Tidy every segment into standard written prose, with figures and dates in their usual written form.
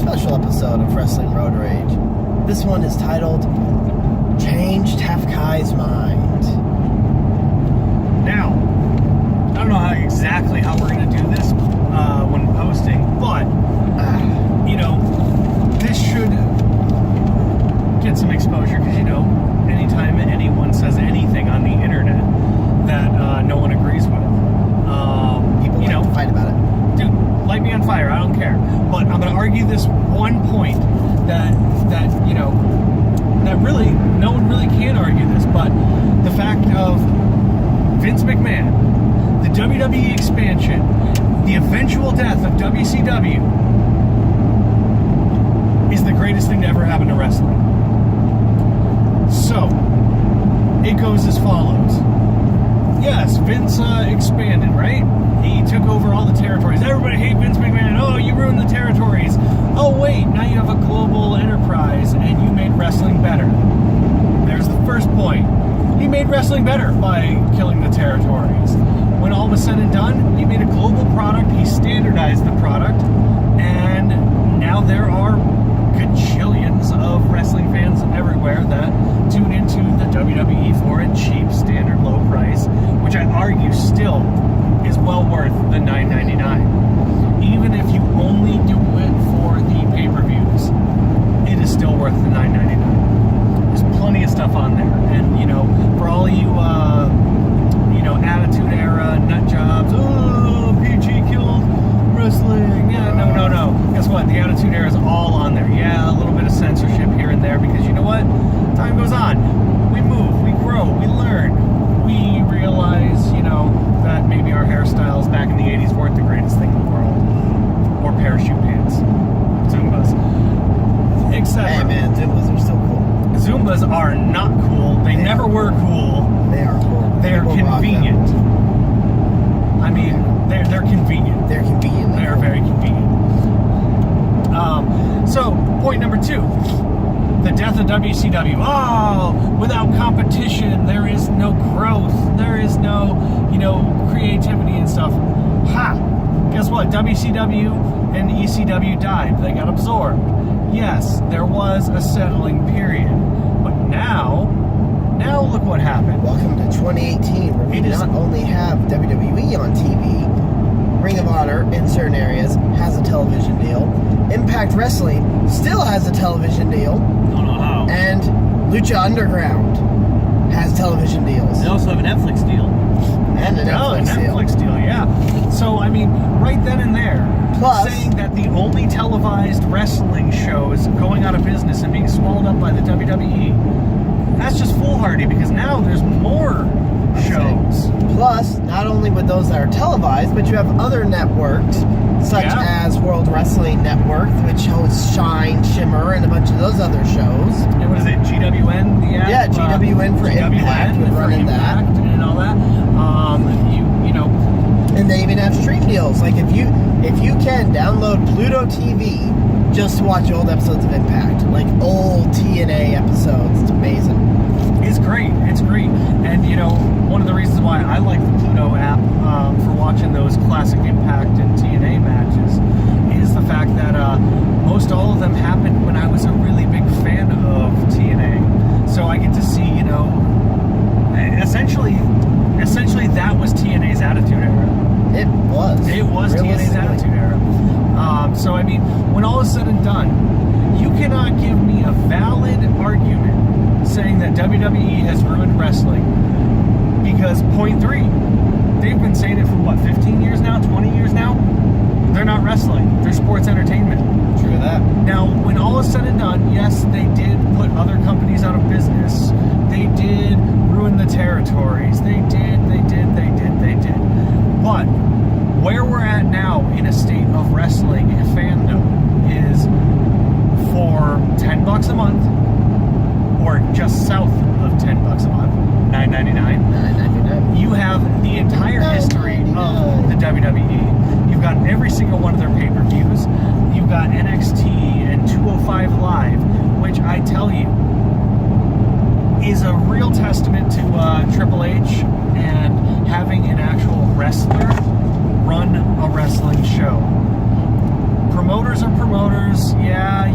special episode of Wrestling Road Rage. This one is titled Change TafKais' Mind. Now, I don't know exactly how we're going to do this when posting, but, this should get some exposure because, anytime anyone says anything on the internet that no one agrees with, People like to fight about it. Dude, light me on fire, I don't care. But I'm going to argue this one point that really, no one really can argue this, but the fact of Vince McMahon, the WWE expansion, the eventual death of WCW is the greatest thing to ever happen to wrestling. So, it goes as follows. Yes, Vince expanded, right? He took over all the territories. Everybody hate Vince McMahon. Oh, you ruined the territories. Oh, wait, now you have a global enterprise and you made wrestling better. There's the first point. He made wrestling better by killing the territories. When all was said and done, he made a global product. He standardized the product. And now there are gajillions of wrestling fans everywhere that tune into the WWE for a cheap, standard, low price, which I argue still is well worth the $9.99. Even if you only do it for the pay-per-views, it is still worth the $9.99. There's plenty of stuff on there, and for all you Attitude Era nut jobs, oh, PG killed wrestling, yeah, no. Guess what? The Attitude Era is all on there. Yeah, a little bit of censorship here and there because you know what? Time goes on. We move, we grow, we learn. We realize, that maybe our hairstyles back in the 80s weren't the greatest thing in the world. Or parachute pants. Zumbas. Etc. Hey man, Zumbas are still cool. Zumbas are not cool. They never were cool. They are cool. They're convenient. I mean, they're convenient. They're convenient. They are very convenient. So, point number 2. The death of WCW. Oh, without competition, there is no growth. There is no, creativity and stuff. Ha! Guess what? WCW and ECW died. They got absorbed. Yes, there was a settling period. But now look what happened. Welcome to 2018, where we not only have WWE on TV, Ring of Honor in certain areas has a television deal. Impact Wrestling still has a television deal. Don't know how. And Lucha Underground has television deals. They also have a Netflix deal. And a Netflix deal, yeah. So, I mean, right then and there, plus saying that the only televised wrestling shows going out of business and being swallowed up by the WWE, that's just foolhardy because now there's more shows. Plus, not only with those that are televised, but you have other networks, such as World Wrestling Network, which hosts Shine, Shimmer, and a bunch of those other shows. And what is it, GWN? GWN for Impact, would run in that. And all that. And they even have stream deals. Like if you can download Pluto TV just to watch old episodes of Impact, like old TNA episodes. It's amazing. It's great. And one of the reasons why I like the Pluto app for watching those classic Impact and TNA matches is the fact that most all of them happened when I was a really big fan of TNA. So I get to see, essentially that was TNA's Attitude Era. It was TNA's Attitude Era. So I mean, when all is said and done, you cannot give me a valid argument saying that WWE has ruined wrestling. Because point 3, they've been saying it for 15 years now, 20 years now? They're not wrestling, they're sports entertainment. True that. Now, when all is said and done, yes, they did put other companies out of business. They did ruin the territories. They did. But where we're at now in a state of wrestling fandom is for $10 a month, or just south of $10 a month, $9.99. You have the entire history of the WWE. You've got every single one of their pay-per-views. You've got NXT and 205 Live, which I tell you is a real testament to Triple H and having an actual wrestler run a wrestling show. promoters are promoters. Yeah,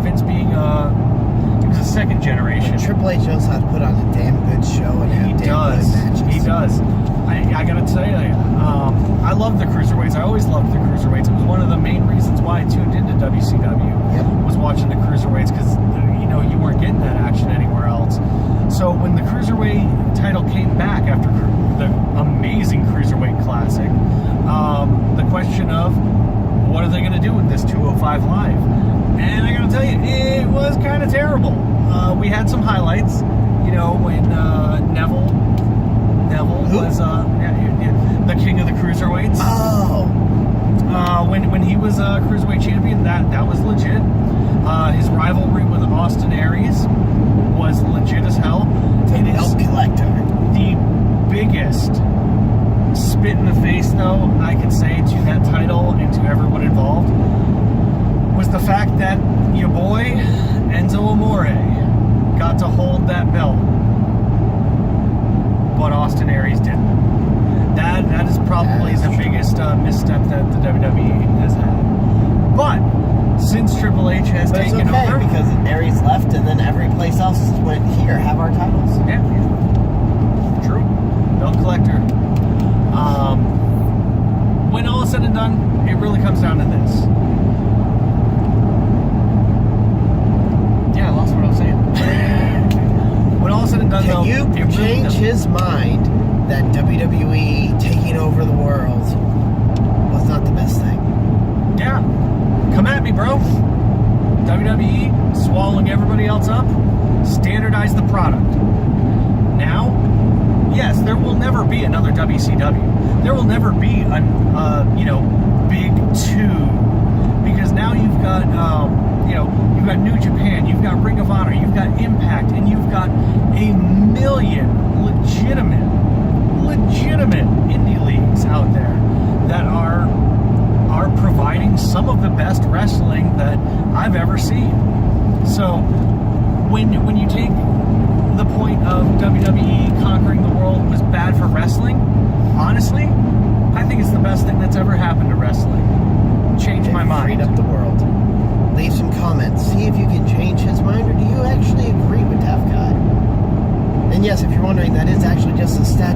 Vince being he was a second generation. Triple H knows how to put on a damn good show and have damn good matches. He does. I gotta tell you, I love the cruiserweights. I always loved the cruiserweights. It was one of the main reasons why I tuned into WCW. Yep. Was watching the cruiserweights because you weren't getting that action anywhere else. So when the cruiserweight title came back after the amazing cruiserweight classic, the question of what are they going to do with this 205 Live? And I got to tell you, it was kind of terrible. We had some highlights, when Neville was the king of the cruiserweights. Oh. When he was a cruiserweight champion, that was legit. His rivalry with Austin Aries was legit as hell. The belt collector. The biggest spit in the face, though, I could say to that title and to everyone involved was the fact that your boy Enzo Amore got to hold that belt, but Austin Aries didn't. That is probably the biggest misstep that the WWE has had. But since Triple H has taken over, because Aries left, and then every place else went, here, have our titles. Yeah, true. Belt collector. When all is said and done, it really comes down to this. Yeah, I lost what I was saying. When all is said and done, Can you change his mind that WWE taking over the world was not the best thing? Yeah. Come at me, bro. WWE swallowing everybody else up. Standardize the product. Now, yes, there will never be another WCW. There will never be a big two, because now you've got you've got New Japan, you've got Ring of Honor, you've got Impact, and you've got a million legitimate indie leagues out there that are providing some of the best wrestling that I've ever seen. So when you take the point of WWE conquering the world was bad for wrestling, honestly, I think it's the best thing that's ever happened to wrestling. Changed my mind. Freed up the world. Leave some comments. See if you can change his mind, or do you actually agree with TafKai? And yes, if you're wondering, that is actually just a stat